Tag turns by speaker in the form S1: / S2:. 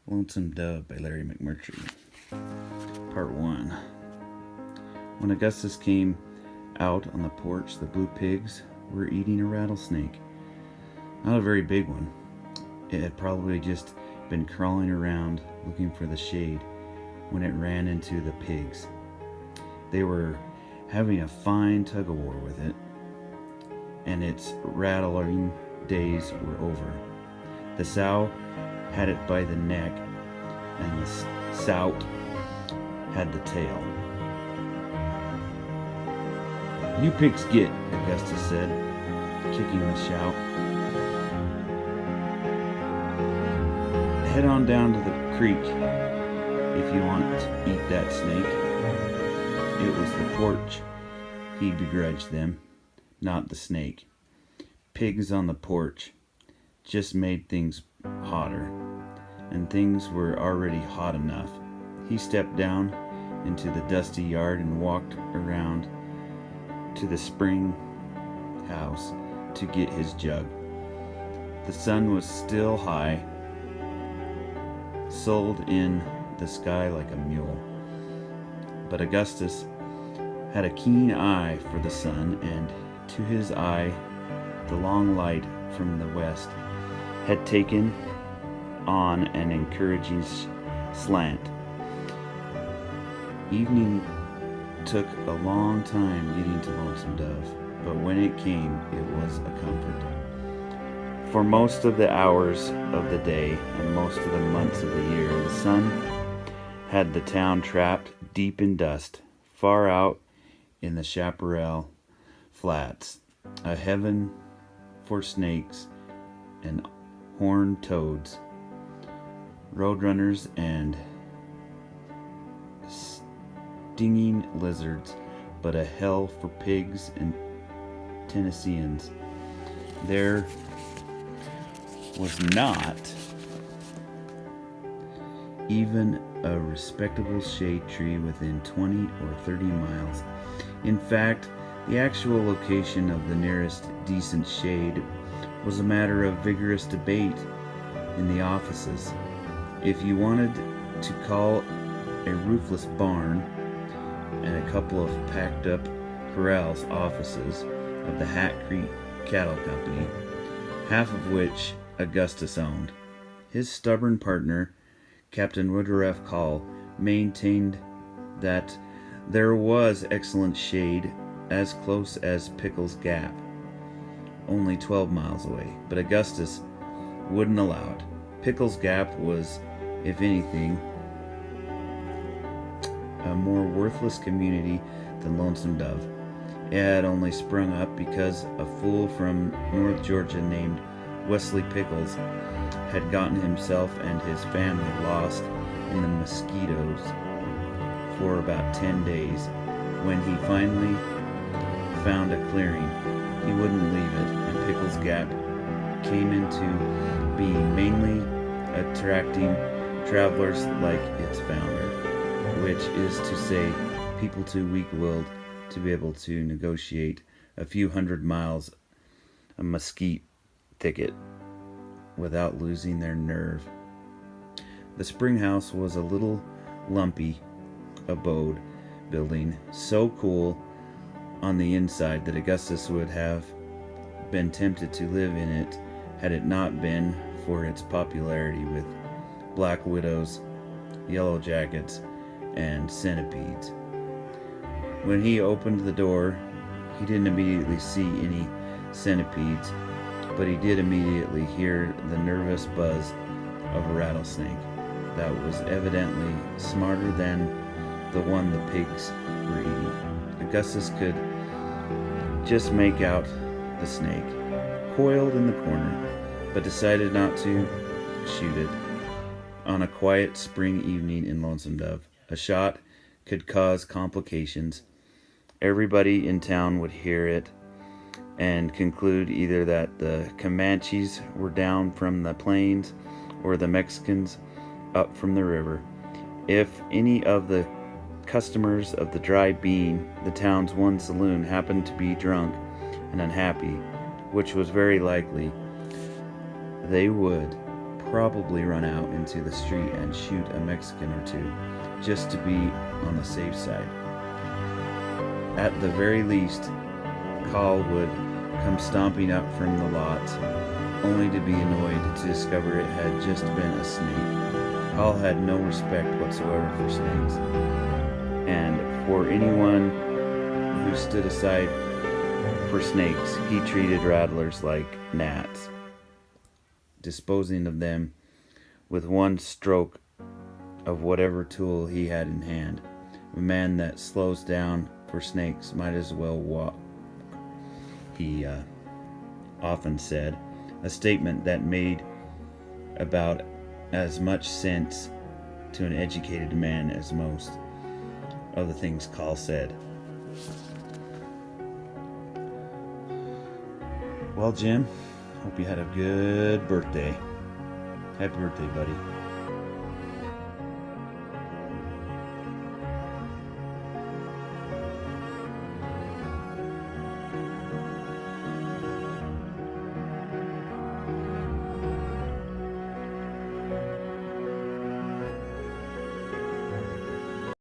S1: Lonesome Dove by Larry McMurtry. Part 1. When Augustus came out on the porch, the blue pigs were eating a rattlesnake. Not a very big one. It had probably just been crawling around looking for the shade when it ran into the pigs. They were having a fine tug-of-war with it, and its rattling days were over. The sow had it by the neck, and the sout had the tail. "You pigs get," Augustus said, kicking the shout. "Head on down to the creek if you want to eat that snake." It was the porch he begrudged them, not the snake. Pigs on the porch just made things hotter, and things were already hot enough. He stepped down into the dusty yard and walked around to the spring house to get his jug. The sun was still high, sold in the sky like a mule. But Augustus had a keen eye for the sun, and to his eye the long light from the west had taken on an encouraging slant. Evening took a long time getting to Lonesome Dove, but when it came, it was a comfort. For most of the hours of the day and most of the months of the year, the sun had the town trapped deep in dust, far out in the chaparral flats, a heaven for snakes and horned toads, roadrunners, and stinging lizards, but a hell for pigs and Tennesseans. There was not even a respectable shade tree within 20 or 30 miles. In fact, the actual location of the nearest decent shade was a matter of vigorous debate in the offices. If you wanted to call a roofless barn and a couple of packed up corrals offices of the Hat Creek Cattle Company, half of which Augustus owned, his stubborn partner, Captain Woodruff Call, maintained that there was excellent shade as close as Pickles Gap, only 12 miles away, but Augustus wouldn't allow it. Pickles Gap was, if anything, a more worthless community than Lonesome Dove. It had only sprung up because a fool from North Georgia named Wesley Pickles had gotten himself and his family lost in the mosquitoes for about 10 days. When he finally found a clearing, he wouldn't leave it, and Pickles Gap came into being mainly attracting travelers like its founder, which is to say, people too weak-willed to be able to negotiate a few hundred miles a mesquite thicket without losing their nerve. The spring house was a little lumpy abode building, so cool on the inside that Augustus would have been tempted to live in it had it not been for its popularity with black widows, yellow jackets, and centipedes. When he opened the door, he didn't immediately see any centipedes, but he did immediately hear the nervous buzz of a rattlesnake that was evidently smarter than the one the pigs were eating. Augustus could just make out the snake, coiled in the corner, but decided not to shoot it. On a quiet spring evening in Lonesome Dove, a shot could cause complications. Everybody in town would hear it and conclude either that the Comanches were down from the plains or the Mexicans up from the river. If any of the customers of the Dry Bean, the town's one saloon, happened to be drunk and unhappy, which was very likely, they would probably run out into the street and shoot a Mexican or two, just to be on the safe side. At the very least, Call would come stomping up from the lot, only to be annoyed to discover it had just been a snake. Call had no respect whatsoever for snakes, and for anyone who stood aside for snakes, he treated rattlers like gnats, disposing of them with one stroke of whatever tool he had in hand. A man that slows down for snakes might as well walk, he often said, a statement that made about as much sense to an educated man as most of the things Call said. Well, Jim, hope you had a good birthday. Happy birthday, buddy.